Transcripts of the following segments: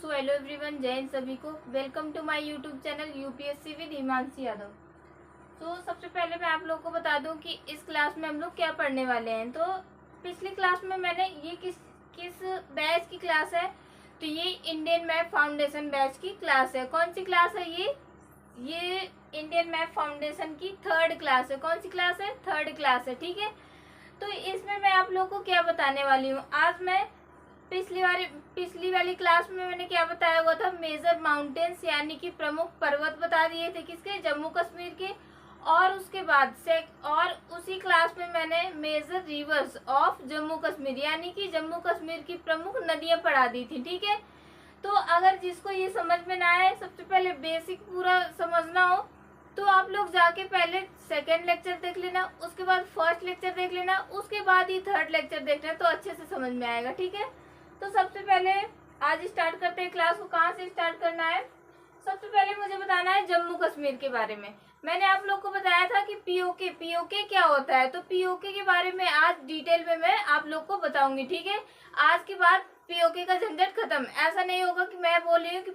So hello everyone, जय हिंद सभी को। Welcome to my YouTube channel UPSC with Himanshi Yadav. तो सबसे पहले मैं आप लोगों को बता दूं कि इस क्लास में हम लोग क्या पढ़ने वाले हैं। तो पिछली क्लास में मैंने ये किस बैच की क्लास है, तो ये इंडियन मैप फाउंडेशन बैच की क्लास है। कौन सी क्लास है ये इंडियन मैप फाउंडेशन की थर्ड क्लास है। कौन सी क्लास है? थर्ड क्लास है, ठीक है। तो इसमें मैं आप लोगों को क्या बताने वाली हूँ आज मैं। पिछली वाली क्लास में मैंने क्या बताया हुआ था, मेजर माउंटेन्स यानी कि प्रमुख पर्वत बता दिए थे किसके, जम्मू कश्मीर के। और उसके बाद से और उसी क्लास में मैंने major rivers of Jammu Kashmir यानी कि जम्मू कश्मीर की प्रमुख नदियां पढ़ा दी थी, ठीक है। तो अगर जिसको ये समझ में ना आए, सबसे पहले बेसिक पूरा समझना हो, तो आप लोग जाके पहले सेकेंड लेक्चर देख लेना, उसके बाद फर्स्ट लेक्चर देख लेना, उसके बाद ही थर्ड लेक्चर देखना, तो अच्छे से समझ में आएगा, ठीक है। तो सबसे पहले आज स्टार्ट करते हैं क्लास को। कहाँ से स्टार्ट करना है? सबसे पहले मुझे बताना है जम्मू कश्मीर के बारे में। मैंने आप लोग को बताया था कि पीओके क्या होता है, तो पीओके के बारे में आज डिटेल में मैं आप लोग को बताऊंगी, ठीक है। आज के बाद पीओके का झंझट खत्म। ऐसा नहीं होगा कि मैं बोल रही हूँ कि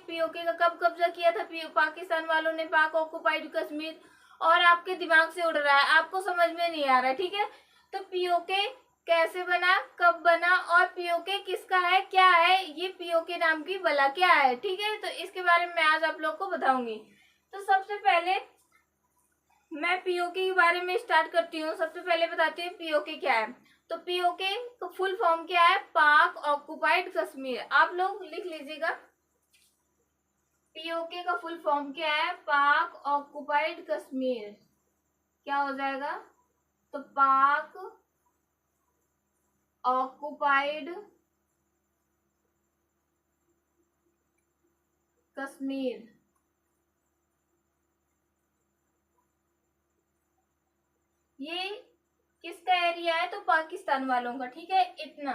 पीओके का कब कब्जा किया था पाकिस्तान वालों ने, पाक ऑक्युपाइड कश्मीर, और आपके दिमाग से उड़ रहा है, आपको समझ में नहीं आ रहा, ठीक है। तो पीओके कैसे बना, कब बना, और पीओके किसका है, क्या है, ये पीओके नाम की बला क्या है, ठीक है। तो इसके बारे में मैं आज आप लोग को बताऊंगी। तो सबसे पहले मैं पीओके के बारे में स्टार्ट करती हूँ। सबसे पहले बताती हूँ पीओके क्या है। तो पीओके का फुल फॉर्म क्या है? पाक ऑक्युपाइड कश्मीर। आप लोग लिख लीजिएगा, पीओके का फुल फॉर्म क्या है? पाक ऑक्युपाइड कश्मीर। क्या हो जाएगा? तो पाक ऑक्युपाइड कश्मीर। ये किसका एरिया है? तो पाकिस्तान वालों का, ठीक है। इतना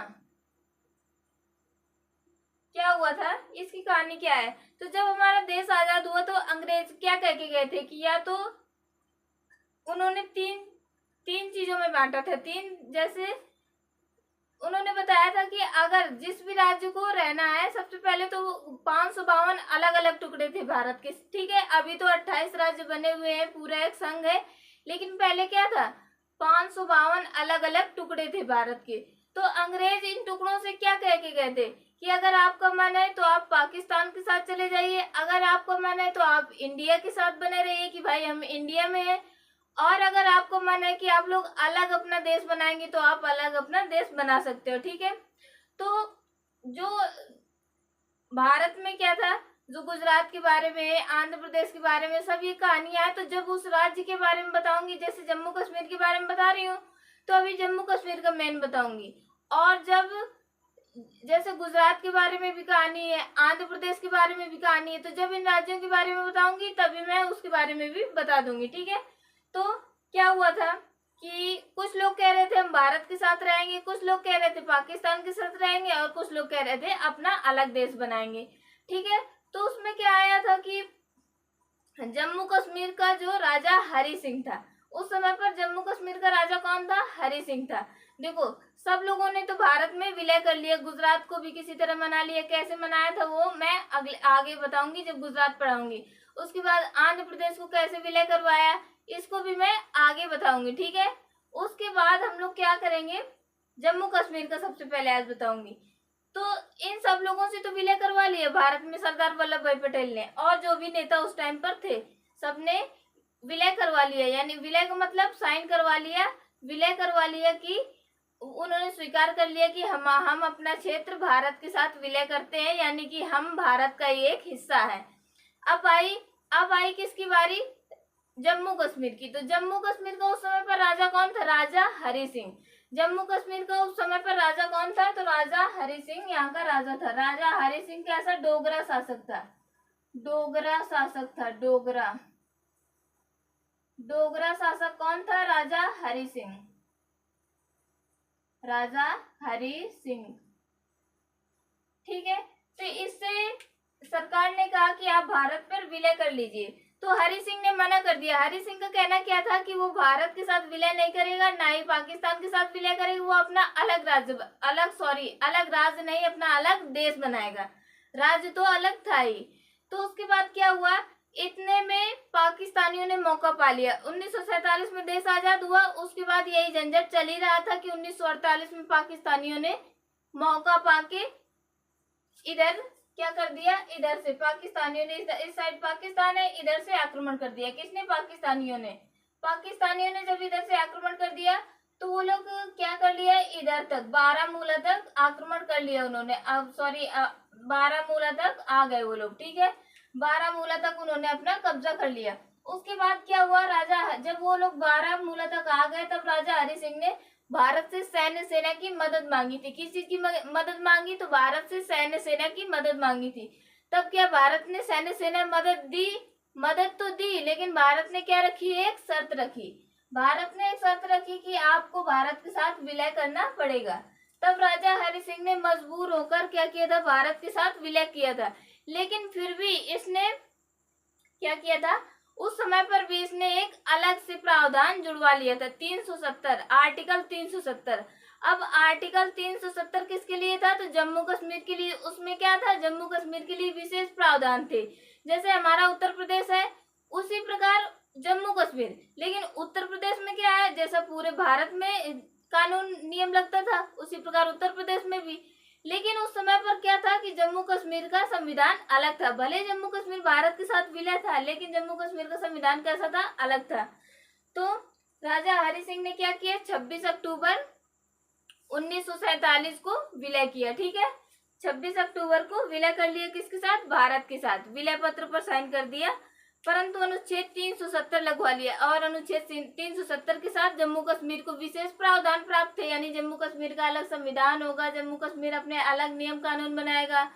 क्या हुआ था, इसकी कहानी क्या है? तो जब हमारा देश आजाद हुआ तो अंग्रेज क्या कह के गए थे कि या तो उन्होंने तीन चीजों में बांटा था। जैसे उन्होंने बताया था कि अगर जिस भी राज्य को रहना है, सबसे पहले तो 552 अलग अलग टुकड़े थे भारत के, ठीक है। अभी तो 28 राज्य बने हुए हैं, पूरा एक संघ है, लेकिन पहले क्या था, 552 अलग अलग टुकड़े थे भारत के। तो अंग्रेज इन टुकड़ों से क्या कह के गए थे कि अगर आपका मन है तो आप पाकिस्तान के साथ चले जाइए, अगर आपका मन है तो आप इंडिया के साथ बने रहिए कि भाई हम इंडिया में हैं, और अगर आपको मन है कि आप लोग अलग अपना देश बनाएंगे तो आप अलग अपना देश बना सकते हो, ठीक है। तो जो भारत में क्या था, जो गुजरात के बारे में, आंध्र प्रदेश के बारे में सब ये कहानियां है। तो जब उस राज्य के बारे में बताऊंगी, जैसे जम्मू कश्मीर के बारे में बता रही हूँ, तो अभी जम्मू कश्मीर का मेन बताऊंगी। और जब जैसे गुजरात के बारे में भी कहानी है, आंध्र प्रदेश के बारे में भी कहानी है, तो जब इन राज्यों के बारे में बताऊंगी तभी मैं उसके बारे में भी बता दूंगी, ठीक है। तो क्या हुआ था कि कुछ लोग कह रहे थे हम भारत के साथ रहेंगे, कुछ लोग कह रहे थे पाकिस्तान के साथ रहेंगे, और कुछ लोग कह रहे थे अपना अलग देश बनाएंगे, ठीक है। तो उसमें क्या आया था कि जम्मू कश्मीर का जो राजा हरि सिंह था, उस समय पर जम्मू कश्मीर का राजा कौन था? हरि सिंह था। देखो, सब लोगों ने तो भारत में विलय कर लिया, गुजरात को भी किसी तरह मना लिया। कैसे मनाया था वो मैं आगे बताऊंगी जब गुजरात पढ़ाऊंगी। उसके बाद आंध्र प्रदेश को कैसे विलय करवाया, इसको भी मैं आगे बताऊंगी, ठीक है। उसके बाद हम लोग क्या करेंगे, जम्मू कश्मीर का सबसे पहले आज बताऊंगी। तो इन सब लोगों से तो विलय करवा लिया भारत में सरदार वल्लभ भाई पटेल ने, और जो भी नेता उस टाइम पर थे सबने विलय करवा लिया, यानी विलय का मतलब साइन करवा लिया, विलय करवा लिया कि उन्होंने स्वीकार कर लिया कि हम अपना क्षेत्र भारत के साथ विलय करते हैं, यानी कि हम भारत का ही एक हिस्सा है। अब आई किसकी बारी? जम्मू कश्मीर की। तो जम्मू कश्मीर का उस समय पर राजा कौन था? राजा हरि सिंह। जम्मू कश्मीर का उस समय पर राजा कौन था? तो राजा हरि सिंह यहाँ का राजा था। राजा हरि सिंह कैसा? डोगरा शासक था। डोगरा शासक था, डोगरा शासक कौन था? राजा हरि सिंह। राजा हरि सिंह, ठीक है। तो इससे सरकार ने कहा कि आप भारत पर विलय कर लीजिए, तो हरि सिंह ने मना कर दिया। हरि सिंह का कहना क्या था कि वो भारत के साथ विलय नहीं करेगा, ना ही पाकिस्तान के साथ विलय करेगा, वो अपना अलग राज्य नहीं, अपना अलग देश बनाएगा। राज्य तो अलग था ही। तो उसके बाद क्या हुआ, इतने में पाकिस्तानियों ने मौका पा लिया। 1947 में देश आजाद हुआ, उसके बाद यही झंझट चल ही रहा था कि 1948 में पाकिस्तानियों ने मौका पाके इधर क्या कर दिया, इधर से पाकिस्तानियों ने इस साइड पाकिस्तान है, इधर से आक्रमण कर दिया। किसने, पाकिस्तानियों ने। पाकिस्तानियों ने जब इधर से आक्रमण कर दिया तो वो लोग क्या कर लिया, इधर तक बारामूला तक आक्रमण कर लिया उन्होंने। अब सॉरी, बारामूला तक आ गए वो लोग, ठीक है, बारामूला तक उन्होंने अपना कब्जा कर लिया। उसके बाद क्या हुआ, राजा, जब वो लोग बारामूला तक आ गए तब राजा हरि सिंह ने भारत से सैन्य सेना की मदद मांगी थी। किस चीज की मदद मांगी, तो भारत से सैन्य सेना की मदद मांगी थी। तब क्या भारत ने सैन्य सेना मदद दी, मदद तो दी, लेकिन भारत ने क्या रखी, एक शर्त रखी। भारत ने एक शर्त रखी कि आपको भारत के साथ विलय करना पड़ेगा। तब राजा हरि सिंह ने मजबूर होकर क्या किया था, भारत के साथ विलय किया था। लेकिन फिर भी इसने क्या किया था, उस समय पर भी इसने एक अलग से प्रावधान जुड़वा लिया था, 370, आर्टिकल 370। अब आर्टिकल 370 किसके लिए था, तो जम्मू कश्मीर के लिए। उसमें क्या था, जम्मू कश्मीर के लिए विशेष प्रावधान थे। जैसे हमारा उत्तर प्रदेश है उसी प्रकार जम्मू कश्मीर, लेकिन उत्तर प्रदेश में क्या है, जैसा पूरे भारत में कानून नियम लगता था उसी प्रकार उत्तर प्रदेश में भी। लेकिन उस समय पर क्या था कि जम्मू कश्मीर का संविधान अलग था। भले जम्मू कश्मीर भारत के साथ विलय था, लेकिन जम्मू कश्मीर का संविधान कैसा था, अलग था। तो राजा हरि सिंह ने क्या किया, 26 अक्टूबर 1947 को विलय किया, ठीक है, 26 अक्टूबर को विलय कर लिया। किसके साथ, भारत के साथ। विलय पत्र पर साइन कर दिया, परंतु अनुच्छेद 370 लगवा लिया। और अनुच्छेद 370 के साथ जम्मू कश्मीर को विशेष प्रावधान प्राप्त थे, यानी जम्मू कश्मीर का अलग संविधान होगा, जम्मू कश्मीर अपने अलग नियम कानून बनाएगा।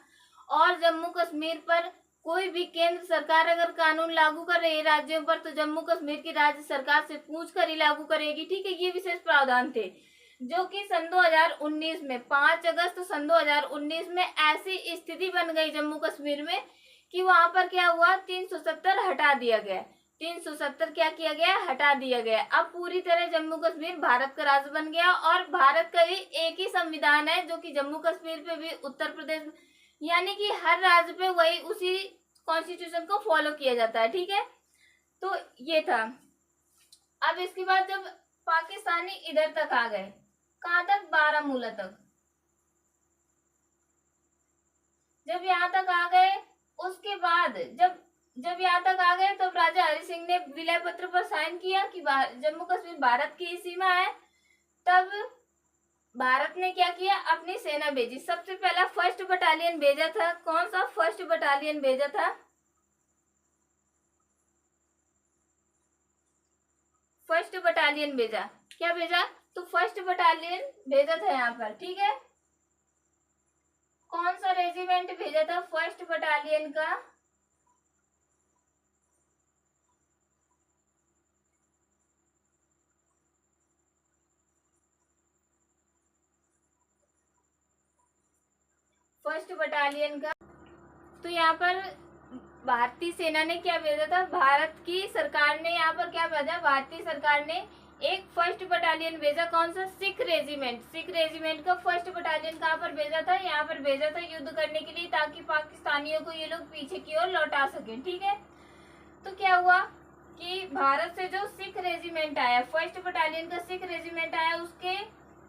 और जम्मू कश्मीर पर कोई भी केंद्र सरकार अगर कानून लागू कर रही है राज्यों पर, तो जम्मू कश्मीर की राज्य सरकार से पूछ कर ही लागू करेगी, ठीक है। ये विशेष प्रावधान थे जो कि सन 2019 में 5 अगस्त सन 2019 में ऐसी स्थिति बन गई जम्मू कश्मीर में कि वहां पर क्या हुआ, 370 हटा दिया गया। 370 क्या किया गया, हटा दिया गया। अब पूरी तरह जम्मू कश्मीर भारत का राज्य बन गया और भारत का भी एक ही संविधान है जो कि जम्मू कश्मीर पे भी, उत्तर प्रदेश, यानी कि हर राज्य पे वही उसी कॉन्स्टिट्यूशन को फॉलो किया जाता है, ठीक है। तो ये था। अब इसके बाद जब पाकिस्तानी इधर तक आ गए, कहाँ तक, बारामूला तक। जब यहाँ तक आ गए, उसके बाद जब यहाँ तक आ गए तब राजा हरि सिंह ने विलय पत्र पर साइन किया कि जम्मू कश्मीर भारत की ही सीमा है। तब भारत ने क्या किया, अपनी सेना भेजी। सबसे पहला फर्स्ट बटालियन भेजा था। कौन सा फर्स्ट बटालियन भेजा था, फर्स्ट बटालियन भेजा। क्या भेजा, तो फर्स्ट बटालियन भेजा था यहाँ पर, ठीक है। कौन सा रेजिमेंट भेजा था फर्स्ट बटालियन का, फर्स्ट बटालियन का। तो यहाँ पर भारतीय सेना ने क्या भेजा था, भारत की सरकार ने यहाँ पर क्या भेजा, भारतीय सरकार ने एक फर्स्ट बटालियन भेजा। कौन सा, सिख रेजिमेंट। सिख रेजिमेंट का फर्स्ट बटालियन कहाँ पर भेजा था, यहाँ पर भेजा था युद्ध करने के लिए, ताकि पाकिस्तानियों को ये लोग पीछे की ओर लौटा सके, ठीक है। तो क्या हुआ कि भारत से जो सिख रेजिमेंट आया, फर्स्ट बटालियन का सिख रेजिमेंट आया, उसके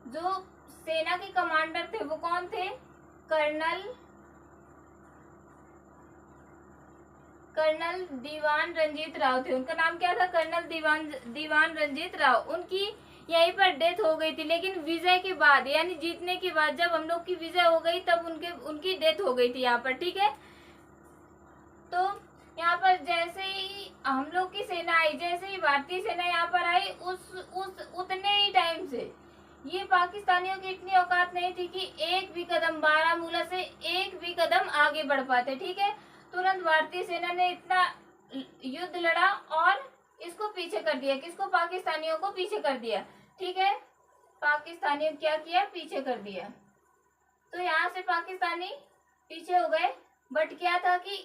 जो सेना के कमांडर थे वो कौन थे, कर्नल दीवान रंजीत राव थे। उनका नाम क्या था, कर्नल दीवान रंजीत राव। उनकी यहीं पर डेथ हो गई थी, लेकिन विजय के बाद, यानी जीतने के बाद, जब हम लोग की विजय हो गई तब उनकी डेथ हो गई थी यहाँ पर, ठीक है। तो यहाँ पर जैसे ही हम लोग की सेना आई, जैसे ही भारतीय सेना यहाँ पर आई, उस उतने ही टाइम से ये पाकिस्तानियों की इतनी औकात नहीं थी कि एक भी कदम, बारामूला से एक भी कदम आगे बढ़ पाते, ठीक है। तुरंत भारतीय सेना ने इतना युद्ध लड़ा और इसको पीछे कर दिया। किसको, पाकिस्तानियों को पीछे कर दिया, ठीक है। पाकिस्तानियों क्या किया, पीछे कर दिया। तो यहाँ से पाकिस्तानी पीछे हो गए। बट क्या था कि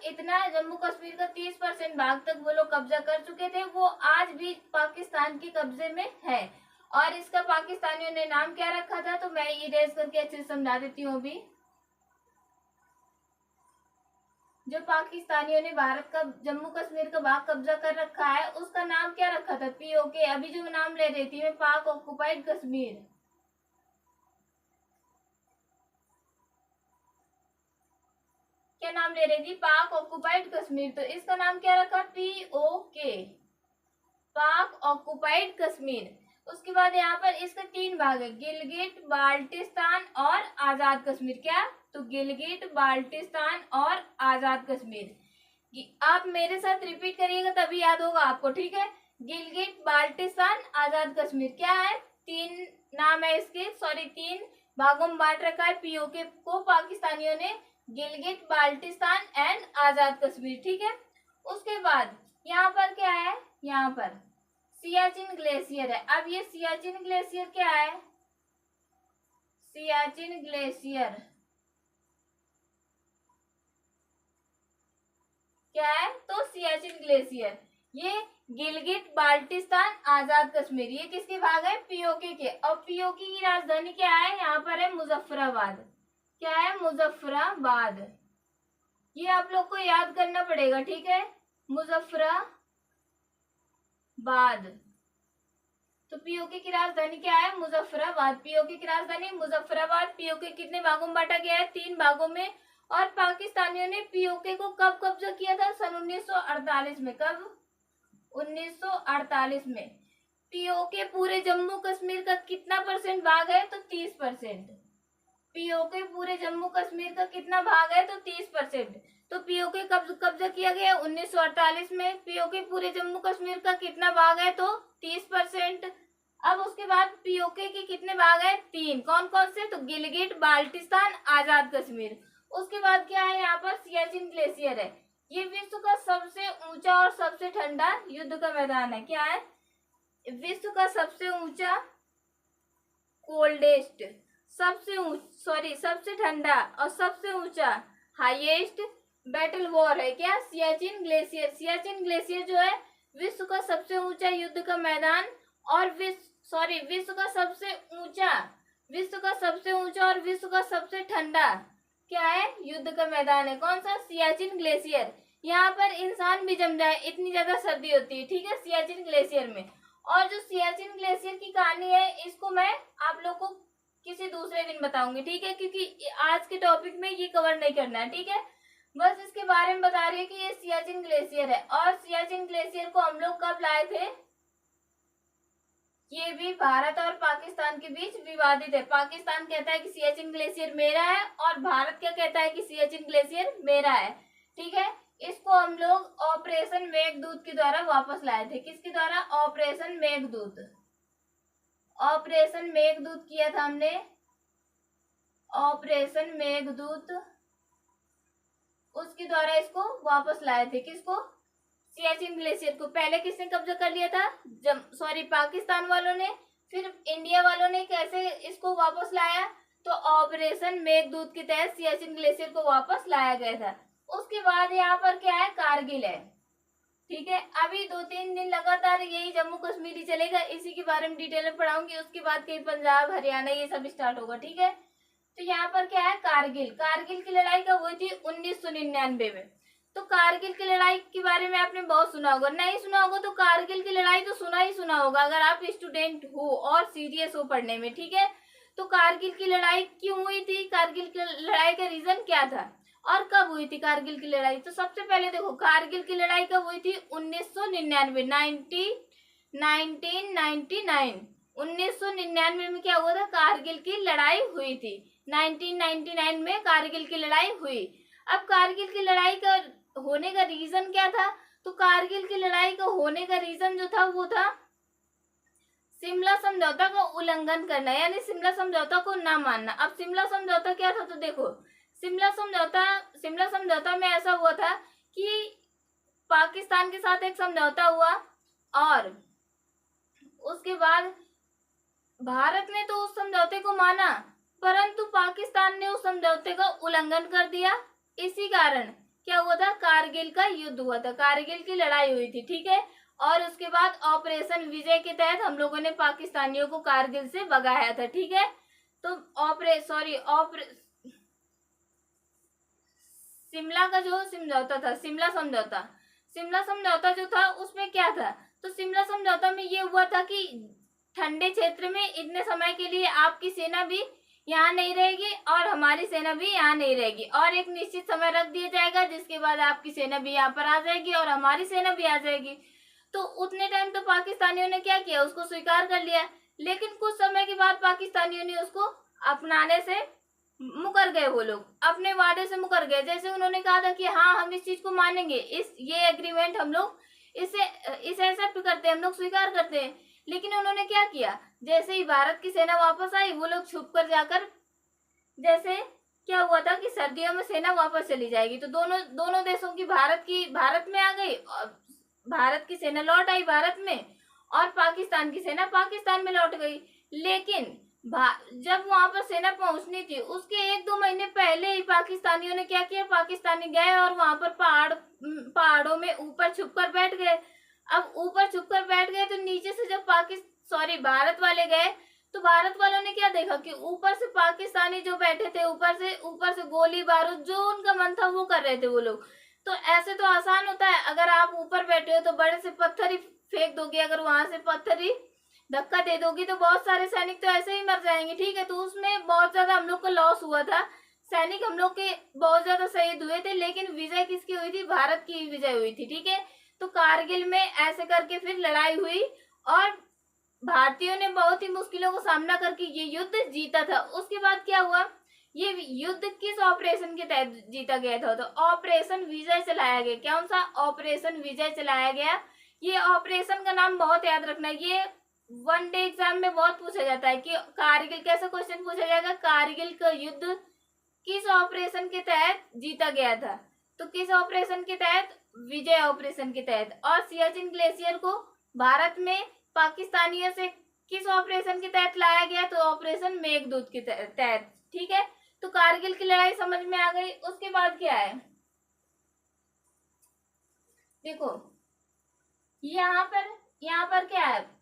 इतना जम्मू कश्मीर का 30% भाग तक वो लोग कब्जा कर चुके थे, वो आज भी पाकिस्तान के कब्जे में है। और इसका पाकिस्तानियों ने नाम क्या रखा था, तो मैं इरेज करके अच्छे से समझा देती हूँ अभी। जो पाकिस्तानियों ने भारत का जम्मू कश्मीर का भाग कब्जा कर रखा है उसका नाम क्या रखा था? पीओके। अभी जो नाम ले रही थी मैं, पाक ऑक्युपाइड कश्मीर। क्या नाम ले रही थी? पाक ऑक्युपाइड कश्मीर। तो इसका नाम क्या रखा? पीओके, पाक ऑक्युपाइड कश्मीर। उसके बाद यहाँ पर इसका 3 भाग है, गिलगिट बाल्टिस्तान और आजाद कश्मीर। क्या? तो गिलगिट बाल्टिस्तान और आजाद कश्मीर। आप मेरे साथ रिपीट करिएगा तभी याद होगा आपको, ठीक है? गिलगिट बाल्टिस्तान आजाद कश्मीर क्या है? 3 नाम है इसके, सॉरी 3 भागों में बांट रखा है पीओके को पाकिस्तानियों ने, गिलगिट बाल्टिस्तान एंड आजाद कश्मीर, ठीक है? उसके बाद यहाँ पर क्या है? यहाँ पर सियाचिन ग्लेशियर है। अब ये सियाचिन ग्लेशियर क्या है? सियाचिन ग्लेशियर क्या है? तो सियाचिन ग्लेशियर ये गिलगिट बाल्टिस्तान आजाद कश्मीर ये किसके भाग है? पीओके के। और पीओके की राजधानी क्या है? यहाँ पर है मुजफ्फराबाद। क्या है? मुजफ्फराबाद। ये आप लोग को याद करना पड़ेगा, ठीक है? मुजफ्फराबाद। तो पीओके की राजधानी क्या है? मुजफ्फराबाद। पीओके की राजधानी मुजफ्फराबाद। पीओके कितने भागों में बांटा गया है? 3 भागों में। और पाकिस्तानियों ने पीओके को कब कब्जा किया था? सन 1948 में। कब? 1948 में। पीओके पूरे जम्मू कश्मीर का कितना परसेंट भाग है? तो 30%। पीओके पूरे जम्मू कश्मीर का कितना भाग है? तो 30%। तो पीओके कब कब्जा किया गया? 1948 में। पीओके पूरे जम्मू कश्मीर का कितना भाग है? तो 30%। अब उसके बाद पीओके के कितने भाग है? 3। कौन कौन से? तो गिलगिट बाल्टिस्तान आजाद कश्मीर। उसके बाद क्या है? यहाँ पर सियाचिन ग्लेशियर है। ये विश्व का सबसे ऊंचा और सबसे ठंडा युद्ध का मैदान है। क्या है? विश्व का सबसे ऊंचा, कोल्डेस्ट, सबसे ठंडा और सबसे ऊंचा, हाईएस्ट बैटल वॉर है। क्या? सियाचिन ग्लेशियर। सियाचिन ग्लेशियर जो है विश्व का सबसे ऊंचा युद्ध का मैदान और विश्व का सबसे ऊंचा और विश्व का सबसे ठंडा क्या है? युद्ध का मैदान है। कौन सा? सियाचिन ग्लेशियर। यहाँ पर इंसान भी जम जाए इतनी ज्यादा सर्दी होती है, ठीक है, सियाचिन ग्लेशियर में। और जो सियाचिन ग्लेशियर की कहानी है इसको मैं आप लोग को किसी दूसरे दिन बताऊंगी, ठीक है? क्योंकि आज के टॉपिक में ये कवर नहीं करना है, ठीक है? बस इसके बारे में बता रही है कि ये सियाचिन ग्लेशियर है। और सियाचिन ग्लेशियर को हम लोग कब लाए थे? ये भी भारत और पाकिस्तान के बीच विवादित है। पाकिस्तान कहता है कि सियाचिन ग्लेशियर मेरा है और भारत क्या कहता है कि सियाचिन ग्लेशियर मेरा है, ठीक है? इसको हम लोग ऑपरेशन मेघदूत के द्वारा वापस लाए थे। किसके द्वारा? ऑपरेशन मेघदूत। ऑपरेशन मेघदूत किया था हमने, ऑपरेशन मेघदूत, उसके द्वारा इसको वापस लाए थे। किसको? सियाचिन ग्लेशियर को। पहले किसने कब्जा कर लिया था? पाकिस्तान वालों ने। फिर इंडिया वालों ने कैसे इसको वापस लाया? तो ऑपरेशन मेघदूत के तहत सियाचिन ग्लेशियर को वापस लाया गया था। उसके बाद यहाँ पर क्या है? कारगिल है, ठीक है? अभी 2-3 दिन लगातार यही जम्मू कश्मीर ही चलेगा, इसी के बारे में डिटेल में पढ़ाऊंगी। उसके बाद कहीं पंजाब हरियाणा ये सब स्टार्ट होगा, ठीक है? तो यहाँ पर क्या है? कारगिल। कारगिल की लड़ाई कब हुई थी? 1999 में। तो कारगिल की लड़ाई के बारे में आपने बहुत सुना होगा, नहीं सुना होगा तो कारगिल की लड़ाई तो सुना ही सुना होगा अगर आप स्टूडेंट हो और सीरियस हो पढ़ने में, ठीक है? तो कारगिल की लड़ाई क्यों हुई थी? कारगिल की लड़ाई का रीजन क्या था और कब हुई थी कारगिल की लड़ाई? तो सबसे पहले देखो, कारगिल की लड़ाई कब हुई थी? 1999, 1999 में क्या हुआ था? कारगिल की लड़ाई हुई थी। 1999 में कारगिल की लड़ाई हुई। अब कारगिल की लड़ाई का होने का रीजन क्या था? तो कारगिल की लड़ाई का होने का रीजन जो था वो था शिमला समझौता का उल्लंघन करना, यानी शिमला समझौता को ना मानना। अब शिमला समझौता क्या था? तो देखो, शिमला समझौता में ऐसा हुआ था कि पाकिस्तान के साथ एक समझौता हुआ और उसके बाद भारत ने तो उस समझौते को माना, परंतु पाकिस्तान ने उस समझौते का उल्लंघन कर दिया। इसी कारण क्या हुआ था? कारगिल का युद्ध हुआ था, कारगिल की लड़ाई हुई थी, ठीक है? और उसके बाद ऑपरेशन विजय के तहत हम लोगों ने पाकिस्तानियों को कारगिल से भगाया था, ठीक है? तो शिमला का जो समझौता था, शिमला समझौता जो था उसमें क्या था, तो शिमला समझौता में ये हुआ था कि ठंडे क्षेत्र में इतने समय के लिए आपकी सेना भी यहाँ नहीं रहेगी और हमारी सेना भी यहाँ नहीं रहेगी, और एक निश्चित समय रख दिया जाएगा जिसके बाद आपकी सेना भी यहाँ पर आ जाएगी और हमारी सेना भी आ जाएगी। तो उतने टाइम तो पाकिस्तानियों ने क्या किया, उसको स्वीकार कर लिया, लेकिन कुछ समय के बाद पाकिस्तानियों ने उसको अपनाने से मुकर गए, वो लोग अपने वादे से मुकर गए। जैसे उन्होंने कहा था कि हाँ हम इस चीज को मानेंगे, ये एग्रीमेंट हम लोग इसे एक्सेप्ट करते हैं, हम लोग स्वीकार करते हैं, लेकिन उन्होंने क्या किया, जैसे ही भारत की सेना वापस आई वो लोग छुप कर जाकर, जैसे क्या हुआ था कि सर्दियों में सेना वापस चली जाएगी, तो दोनों देशों की भारत में आ गई, भारत की सेना लौट आई भारत में और पाकिस्तान की सेना पाकिस्तान में लौट गई। लेकिन जब वहां पर सेना पहुंचनी थी उसके 1-2 महीने पहले ही पाकिस्तानियों ने क्या किया, पाकिस्तानी गए और वहां पर पहाड़ों में ऊपर छुपकर बैठ गए। अब ऊपर छुपकर बैठ गए तो नीचे से जब भारत वाले गए तो भारत वालों ने क्या देखा कि ऊपर से पाकिस्तानी जो बैठे थे ऊपर से गोली बारूद जो उनका मन था वो कर रहे थे वो लोग। तो ऐसे तो आसान होता है, अगर आप ऊपर बैठे हो तो बड़े से पत्थर ही फेंक दोगे, अगर वहां से पत्थर ही धक्का दे दोगी तो बहुत सारे सैनिक तो ऐसे ही मर जाएंगे, ठीक है। तो उसमें बहुत ज्यादा हम लोग का लॉस हुआ था, सैनिक हम लोग के बहुत ज्यादा शहीद हुए थे, लेकिन विजय किसकी हुई थी, भारत की विजय हुई थी, ठीक है। तो कारगिल में ऐसे करके फिर लड़ाई हुई और भारतीयों ने बहुत ही मुश्किलों का सामना करके ये युद्ध जीता था। उसके बाद क्या हुआ, ये युद्ध किस ऑपरेशन के तहत जीता गया था, तो ऑपरेशन विजय चलाया गया। कौन सा ऑपरेशन विजय चलाया गया, ये ऑपरेशन का नाम बहुत याद रखना, ये वन डे एग्जाम में बहुत पूछा जाता है कि कारगिल, कैसा क्वेश्चन पूछा जाएगा, कारगिल का युद्ध किस ऑपरेशन के तहत जीता गया था, तो किस ऑपरेशन के तहत, विजय ऑपरेशन के तहत। और सियाचिन ग्लेशियर को भारत में पाकिस्तानियों से किस ऑपरेशन के तहत लाया गया, तो ऑपरेशन मेघदूत के तहत, ठीक है। तो कारगिल की लड़ाई समझ में आ गई। उसके बाद क्या है, देखो यहाँ पर क्या है,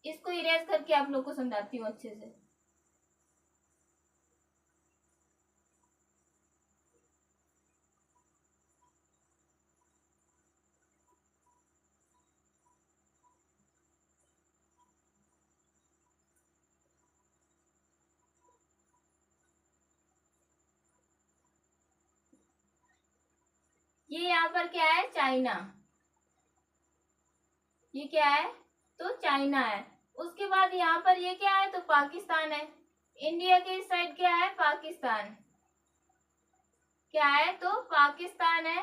इसको इरेज करके आप लोग को समझाती हूँ अच्छे से। ये यहाँ पर क्या है, चाइना, ये क्या है, तो चाइना है। उसके बाद यहाँ पर ये क्या है, तो पाकिस्तान है। इंडिया के इस साइड क्या है, पाकिस्तान, क्या है, तो पाकिस्तान है,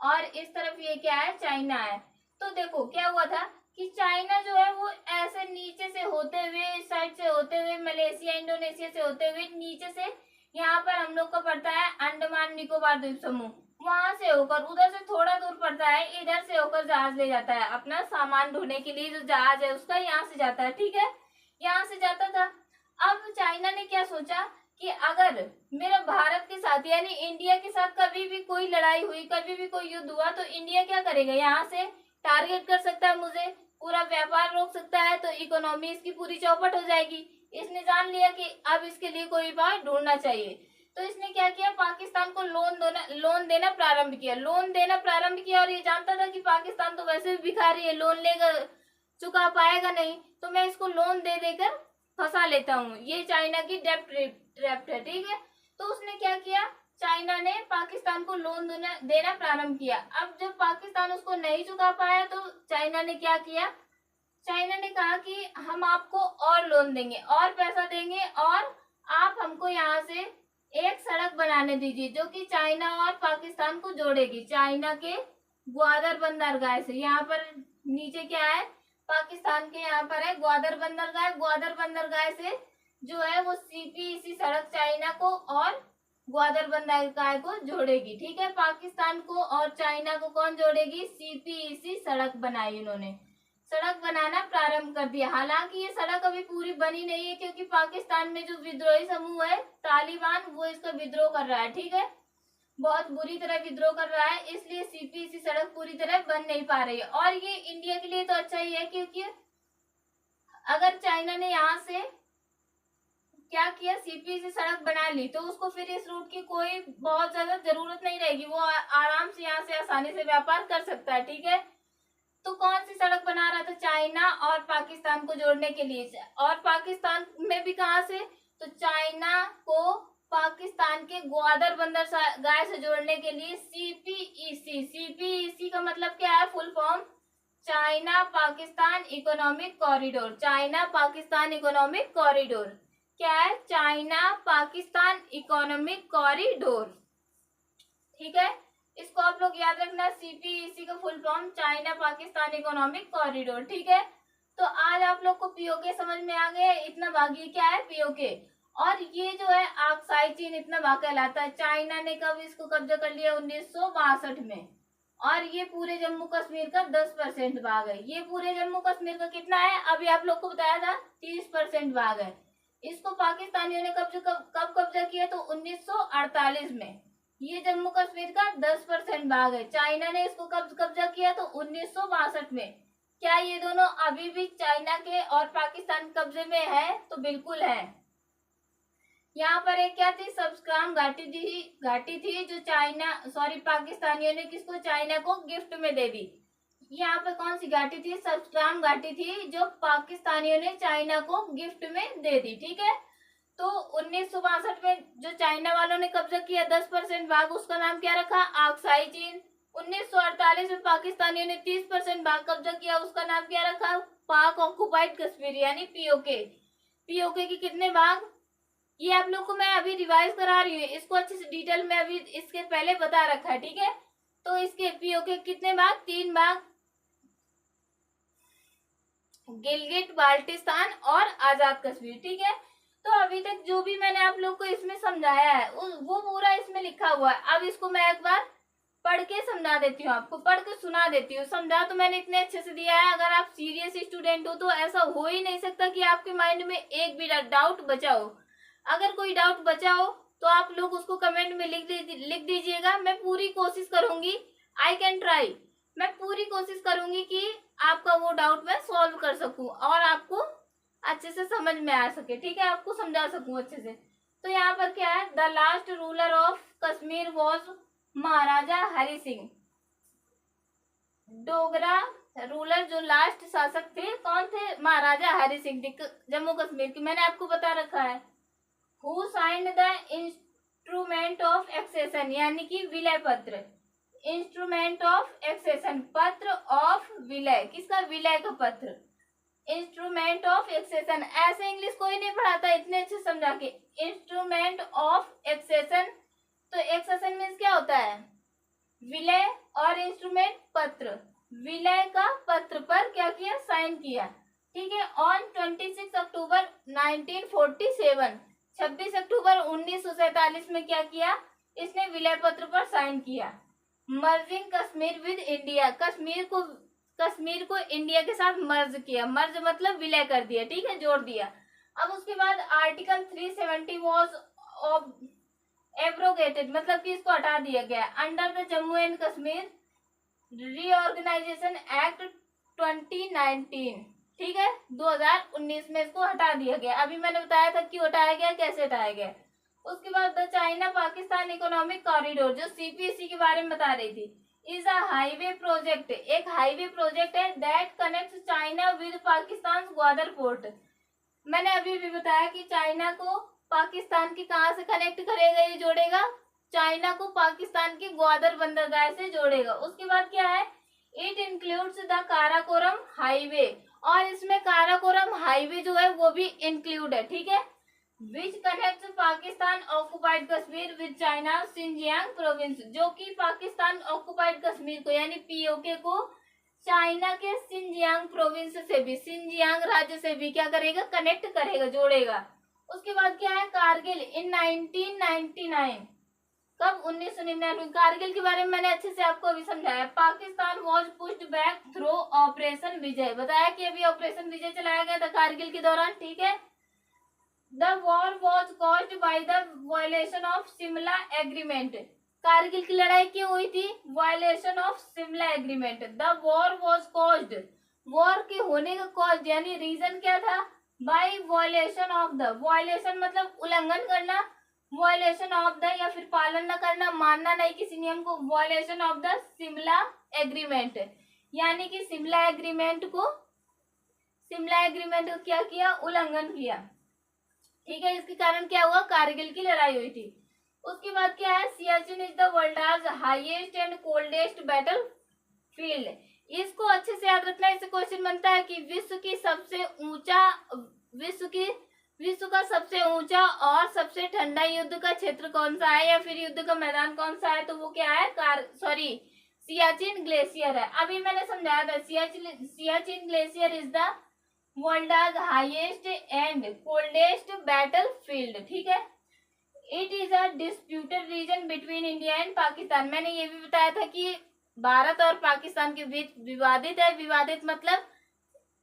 और इस तरफ ये क्या है, चाइना है। तो देखो क्या हुआ था कि चाइना जो है वो ऐसे नीचे से होते हुए, इस साइड से होते हुए, मलेशिया इंडोनेशिया से होते हुए नीचे से यहाँ पर हम लोग को पड़ता है अंडमान निकोबार द्वीप समूह, वहां से होकर उधर से थोड़ा दूर पड़ता है, इधर से होकर जहाज ले जाता है, अपना सामान ढोने के लिए जो जहाज है उसका यहाँ से जाता है, ठीक है, यहाँ से जाता था। अब चाइना ने क्या सोचा कि अगर मेरा भारत के साथ यानी इंडिया के साथ कभी भी कोई लड़ाई हुई, कभी भी कोई युद्ध हुआ, तो इंडिया क्या करेगा, यहाँ से टारगेट कर सकता है मुझे, पूरा व्यापार रोक सकता है, तो इकोनॉमी इसकी पूरी चौपट हो जाएगी। इसने जान लिया कि अब इसके लिए कोई उपाय ढूंढना चाहिए, तो इसने क्या किया, पाकिस्तान को लोन देना प्रारंभ किया, और ये जानता था कि पाकिस्तान तो वैसे भी भिखारी है, लोन लेगा चुका पाएगा नहीं, तो मैं इसको लोन दे देकर फंसा लेता हूँ। ये चाइना की डेप्ट है, ठीक है। तो उसने क्या किया, चाइना ने पाकिस्तान को लोन देना प्रारंभ किया। अब जब पाकिस्तान उसको नहीं चुका पाया तो चाइना ने क्या किया, चाइना ने कहा कि हम आपको और लोन देंगे और पैसा देंगे, और आप हमको यहाँ से एक सड़क बनाने दीजिए जो कि चाइना और पाकिस्तान को जोड़ेगी, चाइना के ग्वादर बंदरगाह से। यहाँ पर नीचे क्या है, पाकिस्तान के यहाँ पर है ग्वादर बंदरगाह से जो है वो सीपीईसी सड़क चाइना को और ग्वादर बंदरगाह को जोड़ेगी, ठीक है। पाकिस्तान को और चाइना को कौन जोड़ेगी, सीपीईसी सड़क बनाई, उन्होंने सड़क बनाना प्रारंभ कर दिया। हालांकि ये सड़क अभी पूरी बनी नहीं है क्योंकि पाकिस्तान में जो विद्रोही समूह है तालिबान, वो इसका विद्रोह कर रहा है, ठीक है, बहुत बुरी तरह विद्रोह कर रहा है, इसलिए सीपीईसी सड़क पूरी तरह बन नहीं पा रही है। और ये इंडिया के लिए तो अच्छा ही है क्योंकि अगर चाइना ने यहाँ से क्या किया, सीपी से सड़क बना ली तो उसको फिर इस रूट की कोई बहुत ज्यादा जरूरत नहीं रहेगी, वो आराम से यहाँ से आसानी से व्यापार कर सकता है। ठीक है, तो कौन सी सड़क बना रहा था, चाइना और पाकिस्तान को जोड़ने के लिए। और पाकिस्तान में भी कहाँ से, तो चाइना को पाकिस्तान के ग्वादर बंदरगाह से जोड़ने के लिए सीपीईसी। सीपीईसी का मतलब क्या है, full form China Pakistan economic corridor. China Pakistan economic corridor क्या है, चाइना पाकिस्तान इकोनॉमिक कॉरिडोर। ठीक है, इसको आप लोग याद रखना, सीपीईसी का full form China Pakistan economic corridor. ठीक है, तो आज आप लोग को पीओके समझ में आ गया, इतना भाग ये क्या है पीओके। और ये जो है आक्साई चीन इतना भाग कहलाता है। चाइना ने कब इसको कब्जा कर लिया, 1962 में। और ये पूरे जम्मू कश्मीर का 10% भाग है। ये पूरे जम्मू कश्मीर का कितना है, अभी आप लोग को बताया था 30% भाग है। इसको पाकिस्तानियों ने कब कब्जा किया, तो 1948 में। ये जम्मू कश्मीर का 10% भाग है। चाइना ने इसको कब कब्जा किया, तो 1962 में। क्या ये दोनों अभी भी चाइना के और पाकिस्तान कब्जे में है, तो बिल्कुल है। यहाँ पर एक क्या थी, सबस्क्राम घाटी थी जो पाकिस्तानियों ने किसको, चाइना को गिफ्ट में दे दी। यहाँ पे कौन सी घाटी थी, सबस्क्राम घाटी थी जो पाकिस्तानियों ने चाइना को गिफ्ट में दे दी। ठीक है, तो 1962 में जो चाइना वालों ने कब्जा किया 10% भाग, उसका नाम क्या रखा, आक्साई चीन। 1948 में पाकिस्तानियों ने 30% भाग कब्जा किया, उसका नाम क्या रखा, पाक ऑक्युपाइड कश्मीर यानी पीओके। पीओके के कितने भाग, ये आप लोग को मैं अभी रिवाइज करा रही हूँ, इसको अच्छे से डिटेल में अभी इसके पहले बता रखा है। ठीक है, तो इसके पीओके कितने भाग, 3 भाग, गिलगिट बाल्टिस्तान और आजाद कश्मीर। ठीक है, तो अभी तक जो भी मैंने आप लोग को इसमें समझाया है वो पूरा इसमें लिखा हुआ है। अब इसको मैं एक बार पढ़ के समझा देती हूँ, आपको पढ़ के सुना देती हूँ। समझा तो मैंने इतने अच्छे से दिया है, अगर आप सीरियस स्टूडेंट हो तो ऐसा हो ही नहीं सकता कि आपके माइंड में एक भी डाउट बचा हो। अगर कोई डाउट बचा हो तो आप लोग उसको कमेंट में लिख दीजिएगा। मैं पूरी कोशिश करूंगी, आई कैन ट्राई, मैं पूरी कोशिश करूंगी कि आपका वो डाउट मैं सॉल्व कर सकूं और आपको अच्छे से समझ में आ सके। ठीक है, आपको समझा सकूं अच्छे से। तो यहाँ पर क्या है, the last ruler of Kashmir was Maharaja Hari Singh. Dogra ruler जो लास्ट शासक थे कौन थे, महाराजा हरि सिंह जम्मू कश्मीर की, मैंने आपको बता रखा है। Who signed the instrument of accession यानी कि विलय पत्र, इंस्ट्रूमेंट ऑफ एक्सेशन, पत्र ऑफ विलय, किसका, विलय का पत्र, इंस्ट्रूमेंट ऑफ एक्सेशन। ऐसे इंग्लिश कोई नहीं पढ़ाता इतने अच्छे समझा के, इंस्ट्रूमेंट ऑफ एक्सेशन। तो एक्सेशन मीन्स क्या होता है, विलय, और इंस्ट्रूमेंट पत्र, विलय का पत्र पर क्या किया, साइन किया। ठीक है, ऑन 26 अक्टूबर 1947, 26 अक्टूबर 1947 में क्या किया, इसने विलय पत्र पर साइन किया। Merging Kashmir with India, Kashmir को इंडिया के साथ मर्ज किया, मर्ज मतलब विलय कर दिया। ठीक है, जोड़ दिया। अब उसके बाद आर्टिकल 370 वॉज एब्रोगेटेड, मतलब कि इसको हटा दिया गया। Under the Jammu and Kashmir reorganisation act 2019, ठीक है, 2019 में इसको हटा दिया गया। अभी मैंने बताया था क्यों हटाया गया, कैसे हटाया गया। उसके बाद the China Pakistan economic corridor, जो सीपीसी के बारे में बता रही थी, इज अ हाईवे प्रोजेक्ट, एक हाईवे प्रोजेक्ट है that connect China with Pakistan Gwadar port. मैंने अभी भी बताया कि चाइना को पाकिस्तान की कहाँ से कनेक्ट करेगा, ये जोड़ेगा, चाइना को पाकिस्तान की ग्वादर बंदरगाह से जोड़ेगा। उसके बाद क्या है, it includes the Karakoram highway, और इसमें काराकोरम हाईवे जो है वो भी इंक्लूड है। ठीक है, which connect Pakistan occupied Kashmir with China Xinjiang province, जो कि पाकिस्तान ऑक्युपाइड कश्मीर को यानी पीओके को चाइना के सिंजियांग प्रोविंस से भी, सिंजियांग राज्य से भी क्या करेगा, कनेक्ट करेगा, जोड़ेगा। उसके बाद क्या है, कारगिल इन 1999, कब, 1999। कारगिल के बारे में मैंने अच्छे से आपको अभी समझाया। Pakistan was pushed back through operation Vijay, बताया कि अभी ऑपरेशन विजय चलाया गया था कारगिल के दौरान। ठीक है, the war was caused by the violation of Shimla agreement, Kargil की लड़ाई क्यों हुई थी, violation of Shimla agreement. The war was caused, war के होने का कॉज यानी रीजन क्या था, by violation of the, violation मतलब उल्लंघन करना, वॉयलेशन ऑफ द या फिर पालन न करना, मानना नहीं किसी नियम को, violation of the Shimla agreement, यानी कि शिमला एग्रीमेंट को क्या किया, उल्लंघन किया। ठीक है, इसके कारण क्या हुआ, कारगिल की लड़ाई हुई थी। उसके बाद क्या है, Siachen is the world highest and coldest battle field. इसको अच्छे से याद रखना, इससे क्वेश्चन बनता है कि विश्व का सबसे ऊंचा और सबसे ठंडा युद्ध का क्षेत्र कौन सा है, या फिर युद्ध का मैदान कौन सा है, तो वो क्या है, सियाचिन ग्लेशियर है। अभी मैंने समझाया था, Siachen glacier is the world highest and coldest battle field. ठीक है, it is a disputed region between India and Pakistan. मैंने ये भी बताया था कि भारत और पाकिस्तान के बीच विवादित है। विवादित मतलब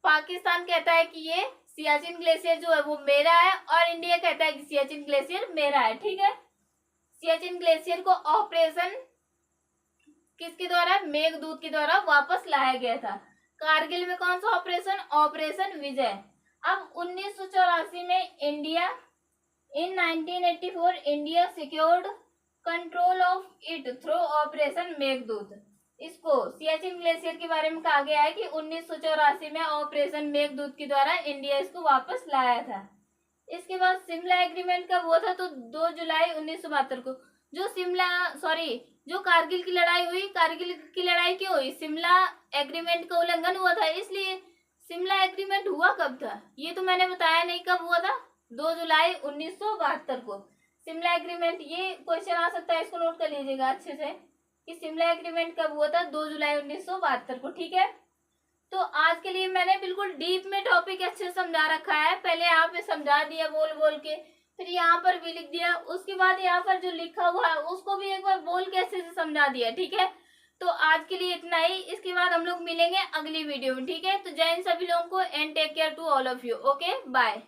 पाकिस्तान कहता है कि ये सियाचिन ग्लेशियर जो है वो मेरा है, और इंडिया कहता है कि सियाचिन ग्लेशियर मेरा है। ठीक है, सियाचिन ग्लेशियर को ऑपरेशन किसके द्वारा, मेघदूत के द्वारा वापस लाया गया था। कारगिल में कौन सा ऑपरेशन, ऑपरेशन विजय। अब 1984 में India, in 1984 India secured control of it through operation Meghdoot. इसको सियाचिन ग्लेशियर के बारे में कहा गया है कि 1984 में ऑपरेशन मेघदूत के द्वारा इंडिया इसको वापस लाया था। इसके बाद शिमला एग्रीमेंट कब हुआ था, तो 2 जुलाई 1972 को। जो कारगिल की लड़ाई हुई, कारगिल की लड़ाई क्यों हुई, शिमला एग्रीमेंट का उल्लंघन हुआ था, इसलिए शिमला एग्रीमेंट हुआ कब था, ये तो मैंने बताया नहीं कब हुआ था, 2 जुलाई 1972 को शिमला एग्रीमेंट। ये क्वेश्चन आ सकता है, इसको नोट कर लीजिएगा अच्छे से कि शिमला एग्रीमेंट कब हुआ था, 2 जुलाई 1972 को। ठीक है, तो आज के लिए मैंने बिल्कुल डीप में टॉपिक अच्छे से समझा रखा है। पहले यहाँ पे समझा दिया बोल बोल के, फिर यहाँ पर भी लिख दिया, उसके बाद यहाँ पर जो लिखा हुआ है उसको भी एक बार बोल के अच्छे से समझा दिया। ठीक है, तो आज के लिए इतना ही। इसके बाद हम लोग मिलेंगे अगली वीडियो में। ठीक है, तो जय हिंद सभी लोगों को and take care to all of you. Okay, bye.